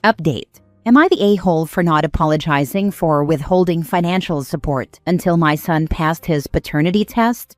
Update. Am I the a-hole for not apologizing for withholding financial support until my son passed his paternity test?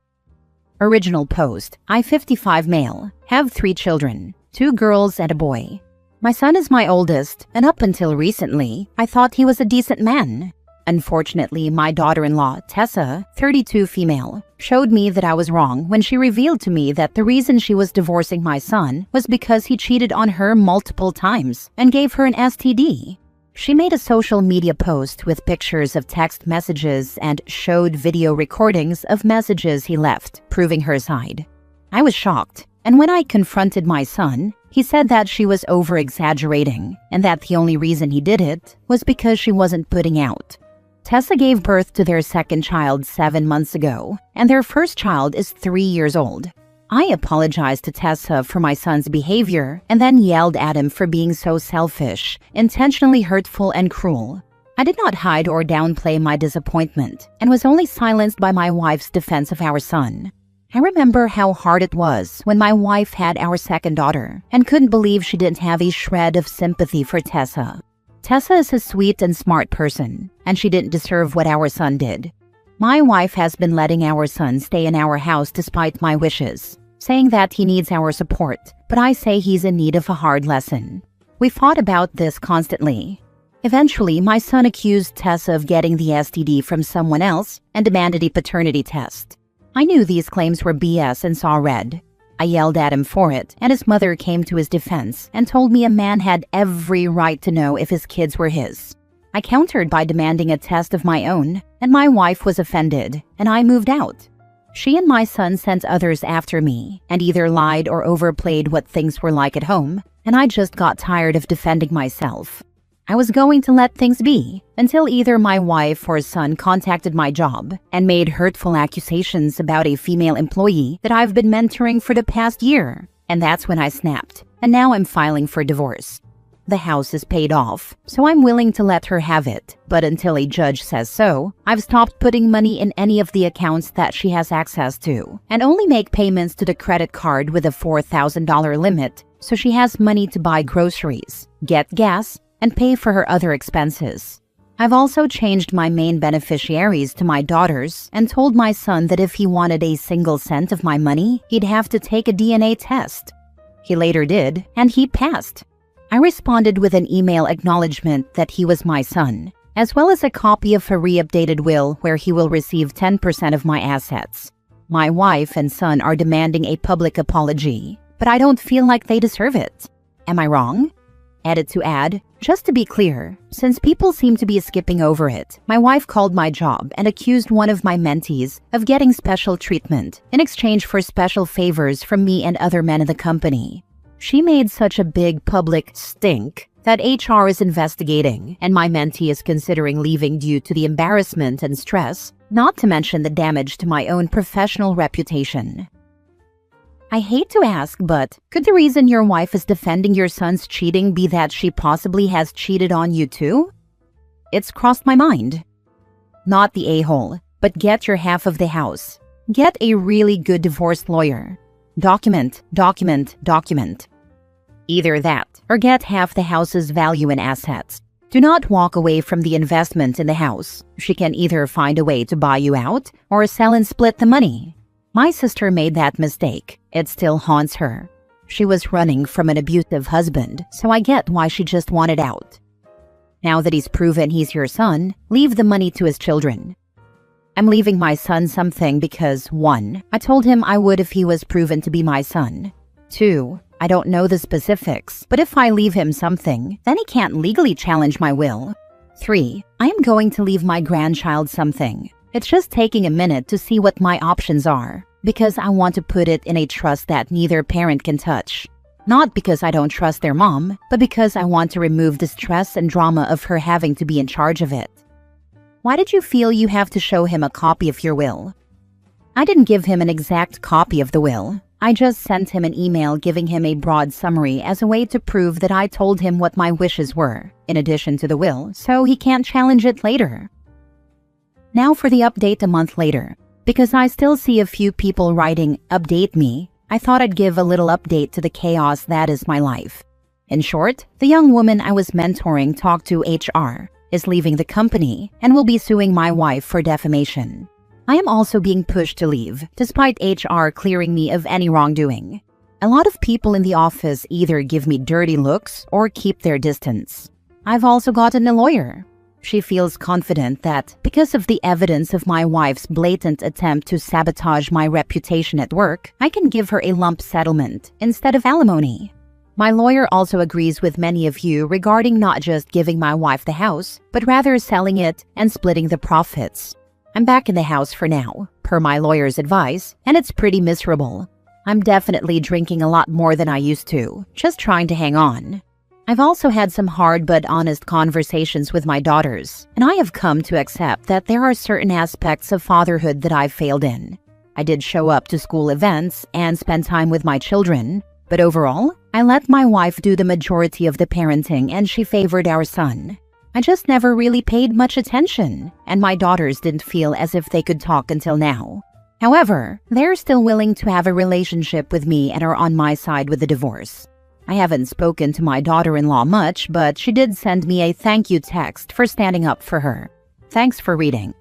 Original post. I, 55 male, have 3 children, 2 girls and a boy. My son is my oldest, and up until recently, I thought he was a decent man. Unfortunately, my daughter-in-law, Tessa, 32 female, showed me that I was wrong when she revealed to me that the reason she was divorcing my son was because he cheated on her multiple times and gave her an STD. She made a social media post with pictures of text messages and showed video recordings of messages he left, proving her side. I was shocked, and when I confronted my son, he said that she was over-exaggerating and that the only reason he did it was because she wasn't putting out. Tessa gave birth to their second child 7 months ago, and their first child is 3 years old. I apologized to Tessa for my son's behavior and then yelled at him for being so selfish, intentionally hurtful and cruel. I did not hide or downplay my disappointment and was only silenced by my wife's defense of our son. I remember how hard it was when my wife had our second daughter and couldn't believe she didn't have a shred of sympathy for Tessa. Tessa is a sweet and smart person, and she didn't deserve what our son did. My wife has been letting our son stay in our house despite my wishes, saying that he needs our support, but I say he's in need of a hard lesson. We fought about this constantly. Eventually, my son accused Tessa of getting the STD from someone else and demanded a paternity test. I knew these claims were BS and saw red. I yelled at him for it, and his mother came to his defense and told me a man had every right to know if his kids were his. I countered by demanding a test of my own, and my wife was offended, and I moved out. She and my son sent others after me, and either lied or overplayed what things were like at home, and I just got tired of defending myself. I was going to let things be until either my wife or son contacted my job and made hurtful accusations about a female employee that I've been mentoring for the past year. And that's when I snapped, and now I'm filing for divorce. The house is paid off, so I'm willing to let her have it, but until a judge says so, I've stopped putting money in any of the accounts that she has access to, and only make payments to the credit card with a $4,000 limit so she has money to buy groceries, get gas, and pay for her other expenses. I've also changed my main beneficiaries to my daughters and told my son that if he wanted a single cent of my money, he'd have to take a DNA test. He later did, and he passed. I responded with an email acknowledgement that he was my son, as well as a copy of a re-updated will where he will receive 10% of my assets. My wife and son are demanding a public apology, but I don't feel like they deserve it. Am I wrong? Edit to add, just to be clear, since people seem to be skipping over it, my wife called my job and accused one of my mentees of getting special treatment in exchange for special favors from me and other men in the company. She made such a big public stink that HR is investigating, and my mentee is considering leaving due to the embarrassment and stress, not to mention the damage to my own professional reputation. I hate to ask, but could the reason your wife is defending your son's cheating be that she possibly has cheated on you too? It's crossed my mind. Not the a-hole, but get your half of the house. Get a really good divorce lawyer. Document, document, document. Either that, or get half the house's value and assets. Do not walk away from the investment in the house. She can either find a way to buy you out or sell and split the money. My sister made that mistake. It still haunts her. She was running from an abusive husband, so I get why she just wanted out. Now that he's proven he's your son, leave the money to his children. I'm leaving my son something because 1. I told him I would if he was proven to be my son. 2. I don't know the specifics, but if I leave him something, then he can't legally challenge my will. 3. I am going to leave my grandchild something. It's just taking a minute to see what my options are, because I want to put it in a trust that neither parent can touch. Not because I don't trust their mom, but because I want to remove the stress and drama of her having to be in charge of it. Why did you feel you have to show him a copy of your will? I didn't give him an exact copy of the will. I just sent him an email giving him a broad summary as a way to prove that I told him what my wishes were, in addition to the will, so he can't challenge it later. Now for the update a month later. Because I still see a few people writing, "Update me," I thought I'd give a little update to the chaos that is my life. In short, the young woman I was mentoring talked to HR, is leaving the company, and will be suing my wife for defamation. I am also being pushed to leave, despite HR clearing me of any wrongdoing. A lot of people in the office either give me dirty looks or keep their distance. I've also gotten a lawyer. She feels confident that because of the evidence of my wife's blatant attempt to sabotage my reputation at work, I can give her a lump settlement instead of alimony. My lawyer also agrees with many of you regarding not just giving my wife the house, but rather selling it and splitting the profits. I'm back in the house for now, per my lawyer's advice, and it's pretty miserable. I'm definitely drinking a lot more than I used to, just trying to hang on. I've also had some hard but honest conversations with my daughters, and I have come to accept that there are certain aspects of fatherhood that I've failed in. I did show up to school events and spend time with my children, but overall, I let my wife do the majority of the parenting and she favored our son. I just never really paid much attention, and my daughters didn't feel as if they could talk until now. However, they're still willing to have a relationship with me and are on my side with the divorce. I haven't spoken to my daughter-in-law much, but she did send me a thank you text for standing up for her. Thanks for reading.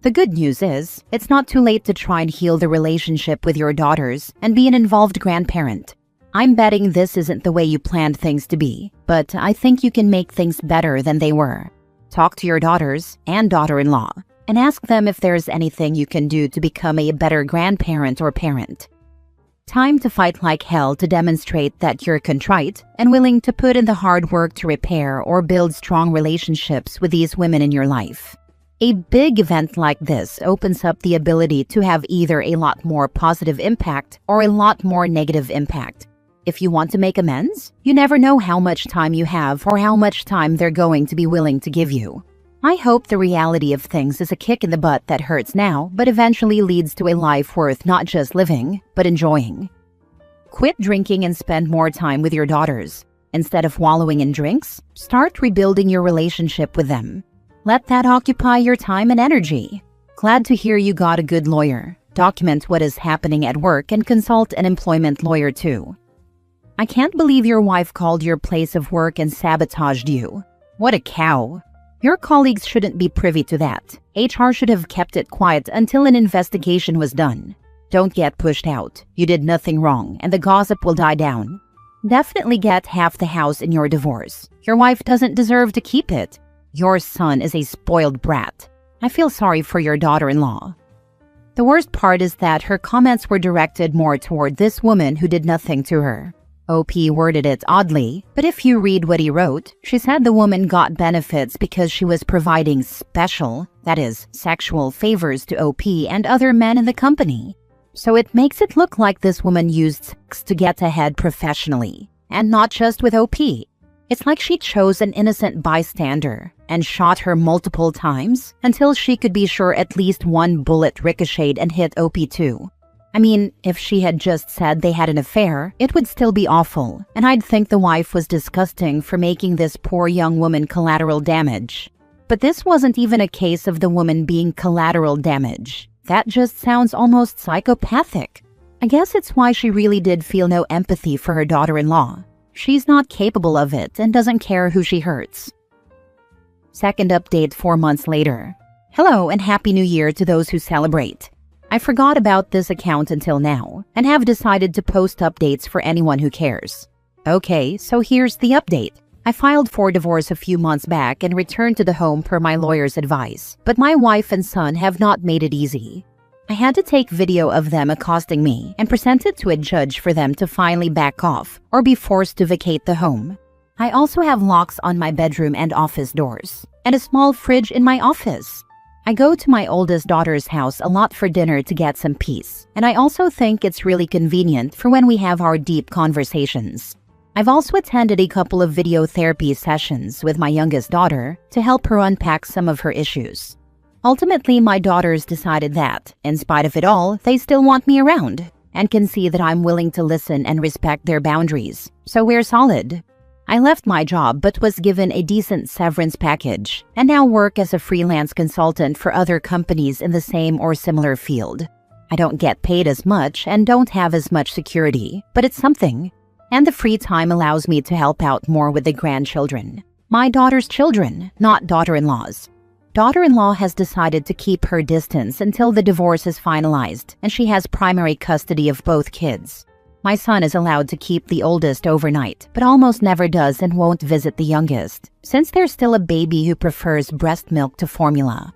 The good news is, it's not too late to try and heal the relationship with your daughters and be an involved grandparent. I'm betting this isn't the way you planned things to be, but I think you can make things better than they were. Talk to your daughters and daughter-in-law and ask them if there's anything you can do to become a better grandparent or parent. Time to fight like hell to demonstrate that you're contrite and willing to put in the hard work to repair or build strong relationships with these women in your life. A big event like this opens up the ability to have either a lot more positive impact or a lot more negative impact. If you want to make amends, you never know how much time you have or how much time they're going to be willing to give you. I hope the reality of things is a kick in the butt that hurts now, but eventually leads to a life worth not just living, but enjoying. Quit drinking and spend more time with your daughters. Instead of wallowing in drinks, start rebuilding your relationship with them. Let that occupy your time and energy. Glad to hear you got a good lawyer. Document what is happening at work and consult an employment lawyer too. I can't believe your wife called your place of work and sabotaged you. What a cow. Your colleagues shouldn't be privy to that. HR should have kept it quiet until an investigation was done. Don't get pushed out. You did nothing wrong, and the gossip will die down. Definitely get half the house in your divorce. Your wife doesn't deserve to keep it. Your son is a spoiled brat. I feel sorry for your daughter-in-law. The worst part is that her comments were directed more toward this woman who did nothing to her. OP worded it oddly, but if you read what he wrote, she said the woman got benefits because she was providing special, that is, sexual favors to OP and other men in the company. So it makes it look like this woman used sex to get ahead professionally, and not just with OP. It's like she chose an innocent bystander and shot her multiple times until she could be sure at least one bullet ricocheted and hit OP too. I mean, if she had just said they had an affair, it would still be awful, and I'd think the wife was disgusting for making this poor young woman collateral damage. But this wasn't even a case of the woman being collateral damage. That just sounds almost psychopathic. I guess it's why she really did feel no empathy for her daughter-in-law. She's not capable of it and doesn't care who she hurts. Second update 4 months later. Hello and Happy New Year to those who celebrate. I forgot about this account until now, and have decided to post updates for anyone who cares. Okay, so here's the update. I filed for divorce a few months back and returned to the home per my lawyer's advice, but my wife and son have not made it easy. I had to take video of them accosting me and present it to a judge for them to finally back off or be forced to vacate the home. I also have locks on my bedroom and office doors, and a small fridge in my office. I go to my oldest daughter's house a lot for dinner to get some peace, and I also think it's really convenient for when we have our deep conversations. I've also attended a couple of video therapy sessions with my youngest daughter to help her unpack some of her issues. Ultimately, my daughters decided that, in spite of it all, they still want me around and can see that I'm willing to listen and respect their boundaries, so we're solid. I left my job but was given a decent severance package and now work as a freelance consultant for other companies in the same or similar field. I don't get paid as much and don't have as much security, but it's something. And the free time allows me to help out more with the grandchildren. My daughter's children, not daughter-in-law's. Daughter-in-law has decided to keep her distance until the divorce is finalized, and she has primary custody of both kids. My son is allowed to keep the oldest overnight, but almost never does and won't visit the youngest, since there's still a baby who prefers breast milk to formula.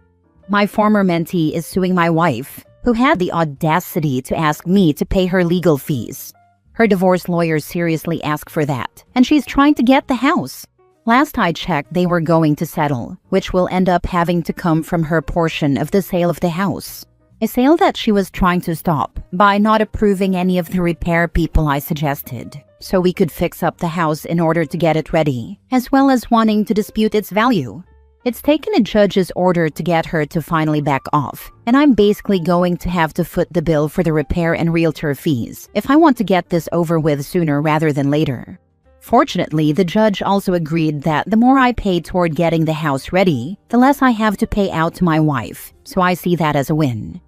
My former mentee is suing my wife, who had the audacity to ask me to pay her legal fees. Her divorce lawyers seriously asked for that, and she's trying to get the house. Last I checked, they were going to settle, which will end up having to come from her portion of the sale of the house. A sale that she was trying to stop by not approving any of the repair people I suggested, so we could fix up the house in order to get it ready, as well as wanting to dispute its value. It's taken a judge's order to get her to finally back off, and I'm basically going to have to foot the bill for the repair and realtor fees if I want to get this over with sooner rather than later. Fortunately, the judge also agreed that the more I pay toward getting the house ready, the less I have to pay out to my wife, so I see that as a win.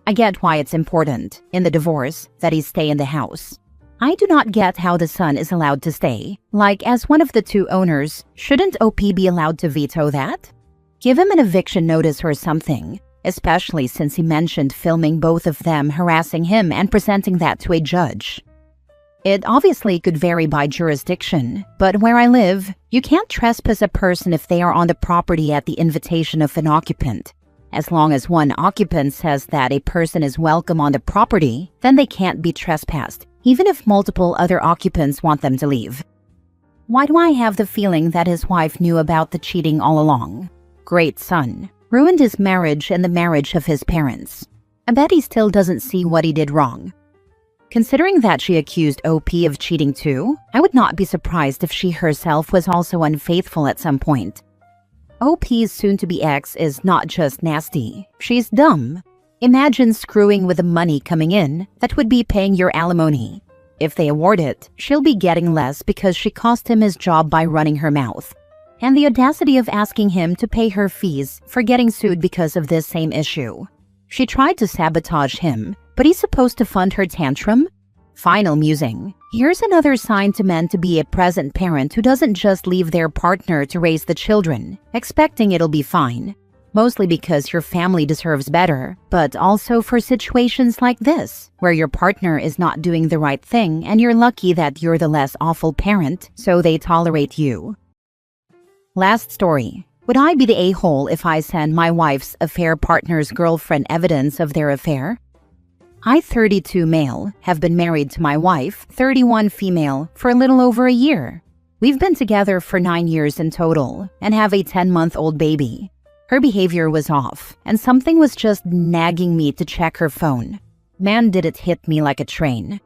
I get why it's important, in the divorce, that he stay in the house. I do not get how the son is allowed to stay. Like, as one of the two owners, shouldn't OP be allowed to veto that? Give him an eviction notice or something, especially since he mentioned filming both of them harassing him and presenting that to a judge. It obviously could vary by jurisdiction, but where I live, you can't trespass a person if they are on the property at the invitation of an occupant. As long as one occupant says that a person is welcome on the property, then they can't be trespassed, even if multiple other occupants want them to leave. Why do I have the feeling that his wife knew about the cheating all along? Great son. Ruined his marriage and the marriage of his parents. I bet he still doesn't see what he did wrong. Considering that she accused OP of cheating too, I would not be surprised if she herself was also unfaithful at some point. OP's soon-to-be ex is not just nasty, she's dumb. Imagine screwing with the money coming in that would be paying your alimony. If they award it, she'll be getting less because she cost him his job by running her mouth. And the audacity of asking him to pay her fees for getting sued because of this same issue. She tried to sabotage him, but he's supposed to fund her tantrum? Final musing. Here's another sign to men to be a present parent who doesn't just leave their partner to raise the children, expecting it'll be fine. Mostly because your family deserves better, but also for situations like this, where your partner is not doing the right thing and you're lucky that you're the less awful parent, so they tolerate you. Last story. Would I be the a-hole if I send my wife's affair partner's girlfriend evidence of their affair? I, 32 male, have been married to my wife, 31 female, for a little over a year. We've been together for 9 years in total and have a 10-month-old baby. Her behavior was off, and something was just nagging me to check her phone. Man, did it hit me like a train.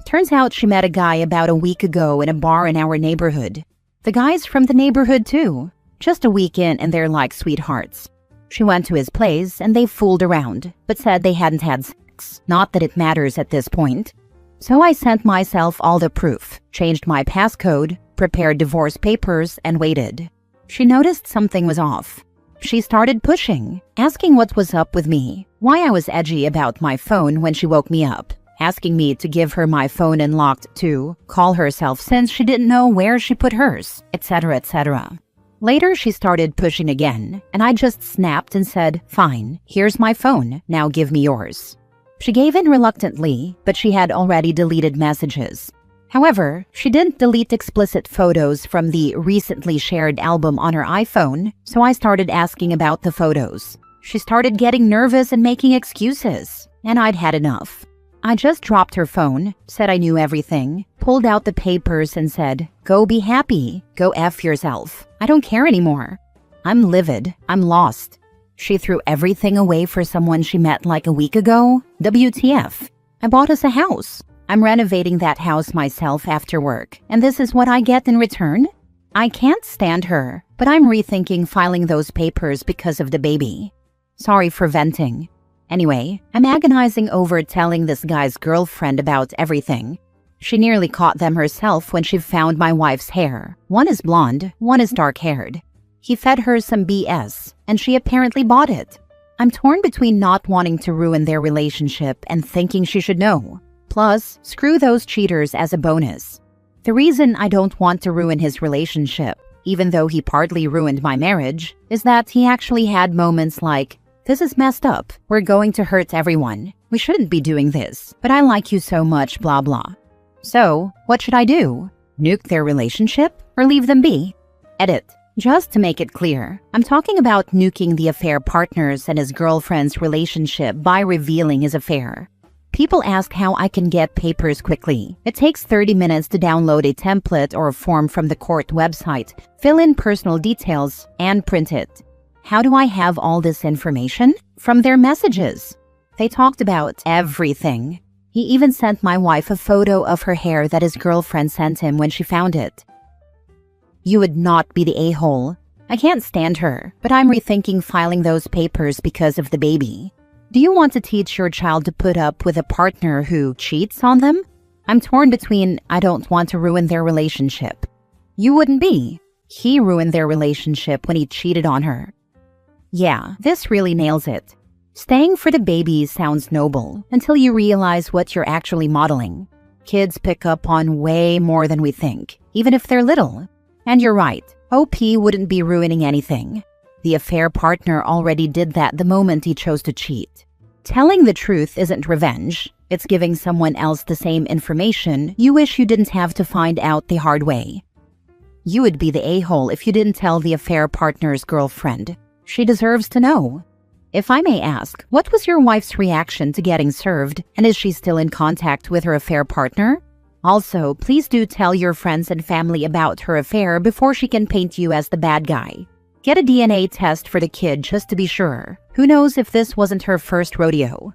Turns out she met a guy about a week ago in a bar in our neighborhood. The guy's from the neighborhood too. Just a week in and they're like sweethearts. She went to his place and they fooled around, but said they hadn't had sex. Not that it matters at this point. So I sent myself all the proof, changed my passcode, prepared divorce papers, and waited. She noticed something was off. She started pushing, asking what was up with me, why I was edgy about my phone when she woke me up, asking me to give her my phone unlocked to call herself since she didn't know where she put hers, etc., etc. Later, she started pushing again, and I just snapped and said, "Fine, here's my phone, now give me yours." She gave in reluctantly, but she had already deleted messages. However, she didn't delete explicit photos from the recently shared album on her iPhone, so I started asking about the photos. She started getting nervous and making excuses, and I'd had enough. I just dropped her phone, said I knew everything, pulled out the papers and said, "Go be happy, go F yourself. I don't care anymore. I'm livid, I'm lost." She threw everything away for someone she met like a week ago? WTF. I bought us a house. I'm renovating that house myself after work, and this is what I get in return? I can't stand her, but I'm rethinking filing those papers because of the baby. Sorry for venting. Anyway, I'm agonizing over telling this guy's girlfriend about everything. She nearly caught them herself when she found my wife's hair. One is blonde, one is dark-haired. He fed her some BS, and she apparently bought it. I'm torn between not wanting to ruin their relationship and thinking she should know. Plus, screw those cheaters as a bonus. The reason I don't want to ruin his relationship, even though he partly ruined my marriage, is that he actually had moments like, "This is messed up. We're going to hurt everyone. We shouldn't be doing this, but I like you so much, blah blah." So, what should I do? Nuke their relationship or leave them be? Edit. Just to make it clear, I'm talking about nuking the affair partner's and his girlfriend's relationship by revealing his affair. People ask how I can get papers quickly. It takes 30 minutes to download a template or a form from the court website, fill in personal details, and print it. How do I have all this information? From their messages. They talked about everything. He even sent my wife a photo of her hair that his girlfriend sent him when she found it. You would not be the a-hole. I can't stand her, but I'm rethinking filing those papers because of the baby. Do you want to teach your child to put up with a partner who cheats on them? I'm torn between I don't want to ruin their relationship. You wouldn't be. He ruined their relationship when he cheated on her. Yeah, this really nails it. Staying for the baby sounds noble until you realize what you're actually modeling. Kids pick up on way more than we think, even if they're little. And you're right, OP wouldn't be ruining anything. The affair partner already did that the moment he chose to cheat. Telling the truth isn't revenge. It's giving someone else the same information you wish you didn't have to find out the hard way. You would be the a-hole if you didn't tell the affair partner's girlfriend. She deserves to know. If I may ask, what was your wife's reaction to getting served, and is she still in contact with her affair partner? Also, please do tell your friends and family about her affair before she can paint you as the bad guy. Get a DNA test for the kid just to be sure. Who knows if this wasn't her first rodeo?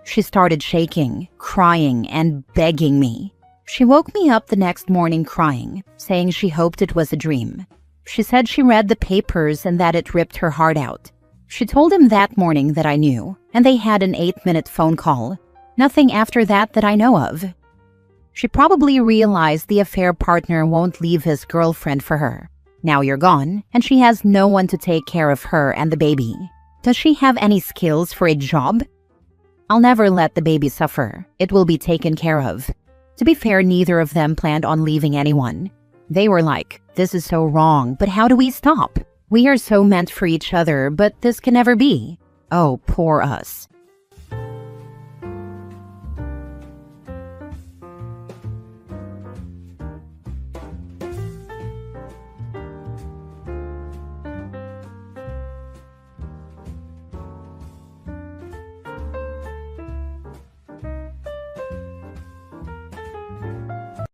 She started shaking, crying, and begging me. She woke me up the next morning crying, saying she hoped it was a dream. She said she read the papers and that it ripped her heart out. She told him that morning that I knew, and they had an 8-minute phone call. Nothing after that I know of. She probably realized the affair partner won't leave his girlfriend for her. Now you're gone, and she has no one to take care of her and the baby. Does she have any skills for a job? I'll never let the baby suffer. It will be taken care of. To be fair, neither of them planned on leaving anyone. They were like, "This is so wrong, but how do we stop? We are so meant for each other, but this can never be." Oh, poor us.